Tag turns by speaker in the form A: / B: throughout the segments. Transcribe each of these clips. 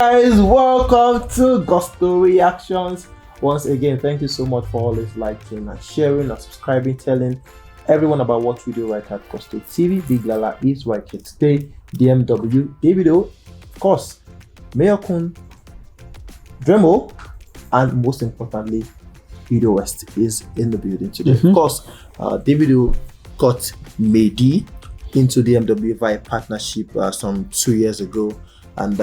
A: Guys, welcome to Gospel Reactions. Once again, thank you so much for always liking and sharing and subscribing, telling everyone about what we do right at Gospel TV. Big Lala is right here today. DMW, Davido, of course, Mayokun, Dremo, and most importantly, Idowest is in the building today. Of course, Davido got Medi into DMW via partnership some 2 years ago. And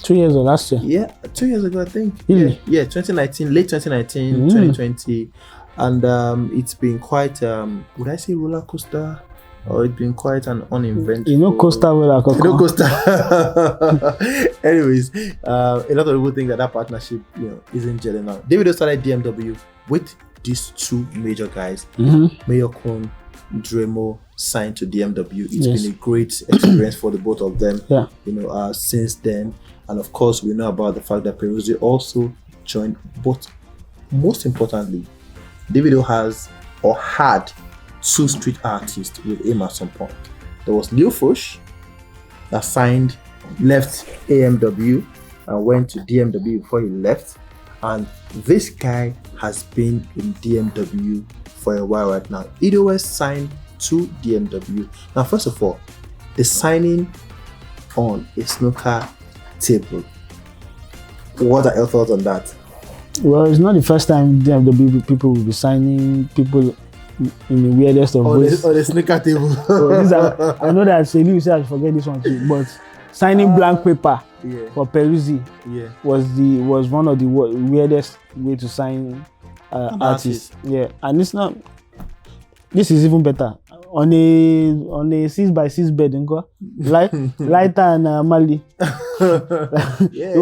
B: 2 years or last year?
A: Yeah, 2 years ago, I think.
B: Really?
A: Yeah, 2019, late 2019, 2020. And it's been quite, would I say roller coaster? Or it's been quite an uneventful...
B: You know coaster roller coaster.
A: You know coaster. Anyways, a lot of people think that partnership, isn't gelling now. Davido started DMW with these two major guys. Mayokun, Dremo signed to DMW. It's been a great experience for the both of them. Yeah. Since then, and of course we know about the fact that Peruzzi also joined. But most importantly, Davido has or had two street artists with him at some point. There was Lil Fush that signed, left AMW and went to DMW before he left, and this guy has been in DMW for a while right now. Idowest signed to DMW. Now, first of all, the signing on a snooker table. What are your thoughts on that?
B: Well, it's not the first time DMW people will be signing people in the weirdest of ways.
A: On the snooker table.
B: I know that Selu said I should forget this one too, but signing blank paper for Peruzzi was one of the weirdest way to sign artists. Yeah, and it's not. This is even better on a 6x6 bed, lighter and Marley. It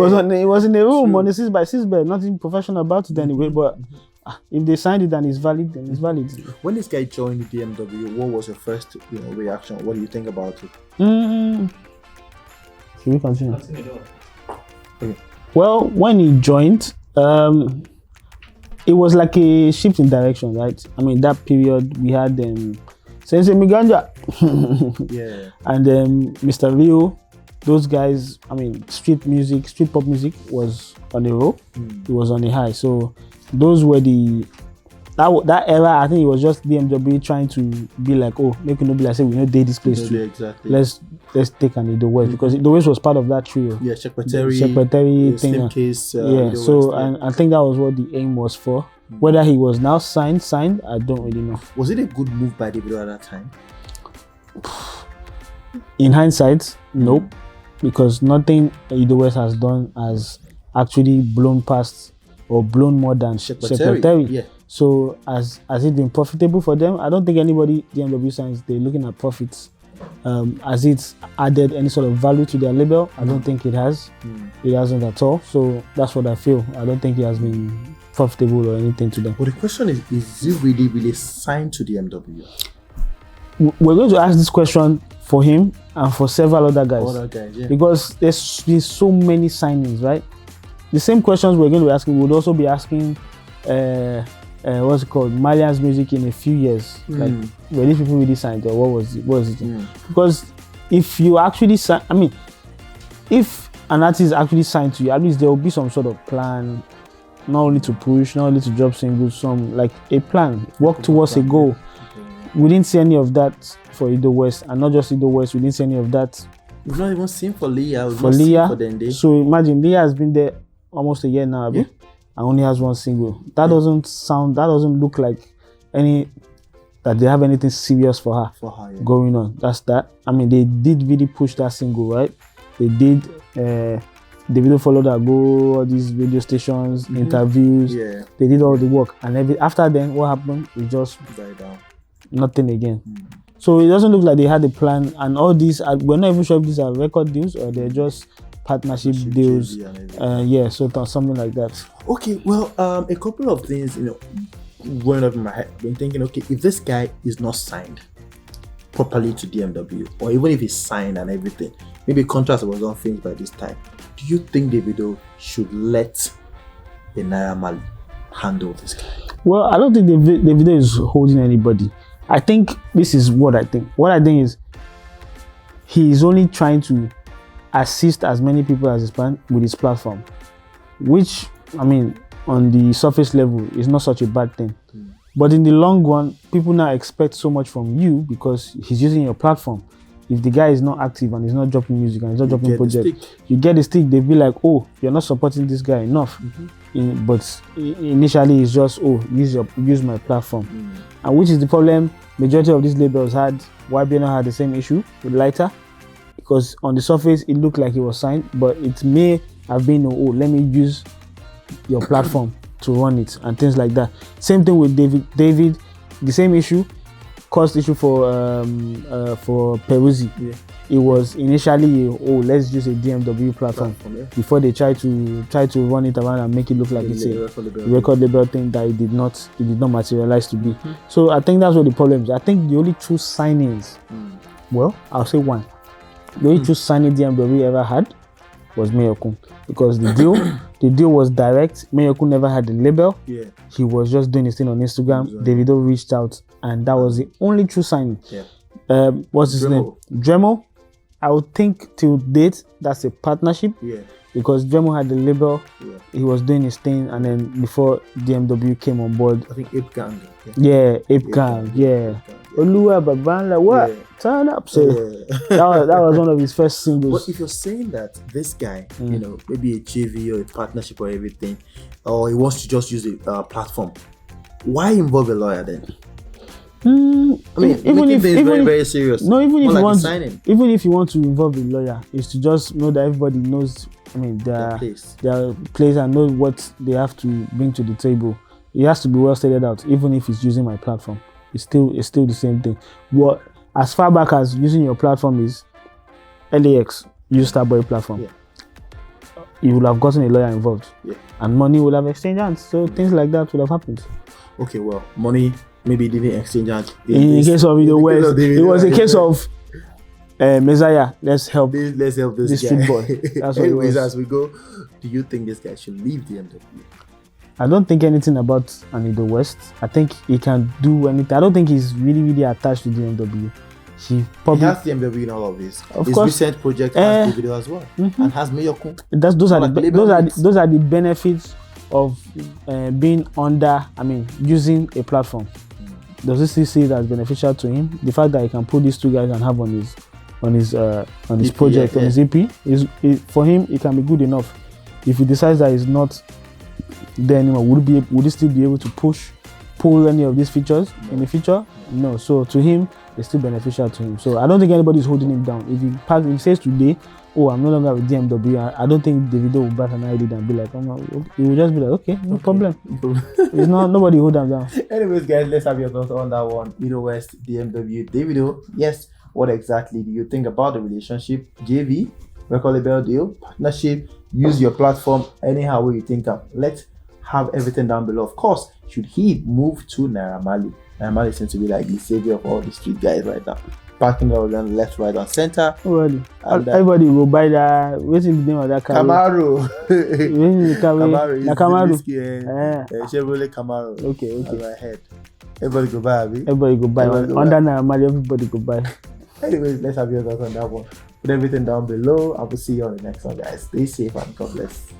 B: was in a room on a 6x6 bed. Nothing professional about it anyway, but. If they signed it and it's valid, then it's valid.
A: When this guy joined the DMW, what was your first reaction? What do you think about it?
B: Should we continue? Okay. Well, when he joined, it was like a shift in direction, right? I mean, that period we had Sensei Miganja and Mr. Rio. Those guys, I mean, street pop music was on the roll. It was on the high. So those were that era. I think it was just DMW trying to be like, oh, make it not be like, say we don't date this place too.
A: Exactly.
B: Let's take an Idowest because Idowest was part of that trio.
A: Yeah, secretary
B: thing.
A: Case,
B: so and I think that was what the aim was for. Whether he was now signed, I don't really know.
A: Was it a good move by Davido at that time?
B: In hindsight, nope, because nothing Idowest has done has actually blown past or blown more than secretary. Yeah. So has it been profitable for them? I don't think anybody DMW signs, they're looking at profits. Has it added any sort of value to their label? I don't think it has. It hasn't at all. So that's what I feel. I don't think it has been profitable or anything to them.
A: But the question is he really signed to DMW?
B: We're going to ask this question for him and for several other guys. Because there's been so many signings, right? The same questions we're going to be asking, we would also be asking, what's it called, Malian's music in a few years. Like, were these people really signed or what was it? Because if you actually sign, I mean, if an artist actually signed to you, at least there will be some sort of plan, not only to push, not only to drop singles, like a plan, work towards a goal. We didn't see any of that for Idowest, and not just Idowest, we didn't see any of that.
A: We've not even seen for Leah.
B: For Dende. So imagine Leah has been there almost a year now, and only has one single. That doesn't look like that they have anything serious for her going on. That's that. I mean, they did really push that single, right? They did. Davido followed her, go all these radio stations, interviews. They did all the work, and after then, what happened? It just died down. Nothing again. So it doesn't look like they had a plan, and all these we're not even sure if these are record deals or they're just partnership deals. So something like that. Okay, well, a couple of things, going up in my head, been thinking, okay, if this guy is not signed properly to DMW, or even if he's signed and everything, maybe contract was unfinished by this time, do you think Davido should let the Naira Marley handle this guy? Well, I don't think Davido is holding anybody. I think this is what I think. What I think is he is only trying to assist as many people as he can with his platform, which, I mean, on the surface level is not such a bad thing. But in the long run, people now expect so much from you because he's using your platform. If the guy is not active and he's not dropping music and he's not dropping projects, you get the stick. They'll be like, oh, you're not supporting this guy enough. But initially it's just, oh, use my platform. And which is the problem majority of these labels had. YBNL had the same issue with Lighter, because on the surface it looked like he was signed, but it may have been, oh, let me use your platform to run it and things like that. Same thing with David, the same issue, caused issue for Peruzzi. Yeah. It was initially, oh, let's use a DMW platform before they try to run it around and make it look like it's a record label thing that it did not materialize to be. So I think that's what the problem is. I think the only true signings, well, I'll say one. The only true signing DMW ever had was Mayokun, because the deal was direct. Mayokun never had the label. Yeah. He was just doing his thing on Instagram. Davido reached out, and that was the only true signing. Yeah. What's his name? Dremo. I would think till date that's a partnership. Yeah. Because Dremo had the label. Yeah. He was doing his thing, and then before DMW came on board,
A: I think Ape Gang.
B: Yeah, Ape Gang. Yeah. Oluwa Baban, like what? Yeah. Turn up. So that was one of his first singles.
A: But if you're saying that this guy, you know, maybe a JV or a partnership or everything, or he wants to just use a platform, why involve a lawyer then? I mean, even if very serious.
B: No, even if you want to involve a lawyer, is to just know that everybody knows. I mean, their place and know what they have to bring to the table. It has to be well stated out. Even if it's using my platform, it's still the same thing. What, as far back as using your platform is LAX, use Starboy platform. Yeah. You would have gotten a lawyer involved, and money would have exchanged hands. So things like that would have happened.
A: Okay, well, money maybe didn't exchange hands.
B: In the case of Idowest, it was a case of Messiah. Let's help this street boy. That's what
A: anyways, as we go, do you think this guy should leave DMW?
B: I don't think anything about an Idowest. I think he can do anything. I don't think he's really attached to DMW. He
A: has DMW in all of this. His recent project has DAVIDO as well, and has Mayokun.
B: Those are the benefits of being under. I mean, using a platform. Does he still see it as beneficial to him? The fact that he can put these two guys and have on his EP, project, on his EP, for him it can be good enough. If he decides that he's not there anymore, would he still be able to pull any of these features in the future? No. So to him, it's still beneficial to him. So I don't think anybody's holding him down. If he says today, oh, I'm no longer with DMW, I don't think Davido will bat an eyelid and be like, oh, he will just be like, okay, no problem. It's not, nobody hold him down.
A: Anyways, guys, let's have your thoughts on that one. Idowest, DMW, Davido. Yes, what exactly do you think about the relationship? JV, record label deal, partnership, use your platform anyhow way you think of. Let's have everything down below. Of course, should he move to Naira Marley? Naira Marley seems to be like the savior of all the street guys right now. Parking all them left, right, and center.
B: Really? Everybody will buy that. What's the name of that car?
A: Camaro.
B: Camaro.
A: Chevrolet Camaro.
B: Okay.
A: On my head. Everybody go buy.
B: Everybody go buy. Under Naira Marley, everybody go buy.
A: Anyways, let's have your thoughts on that one. Put everything down below. I will see you on the next one, guys. Stay safe and God bless.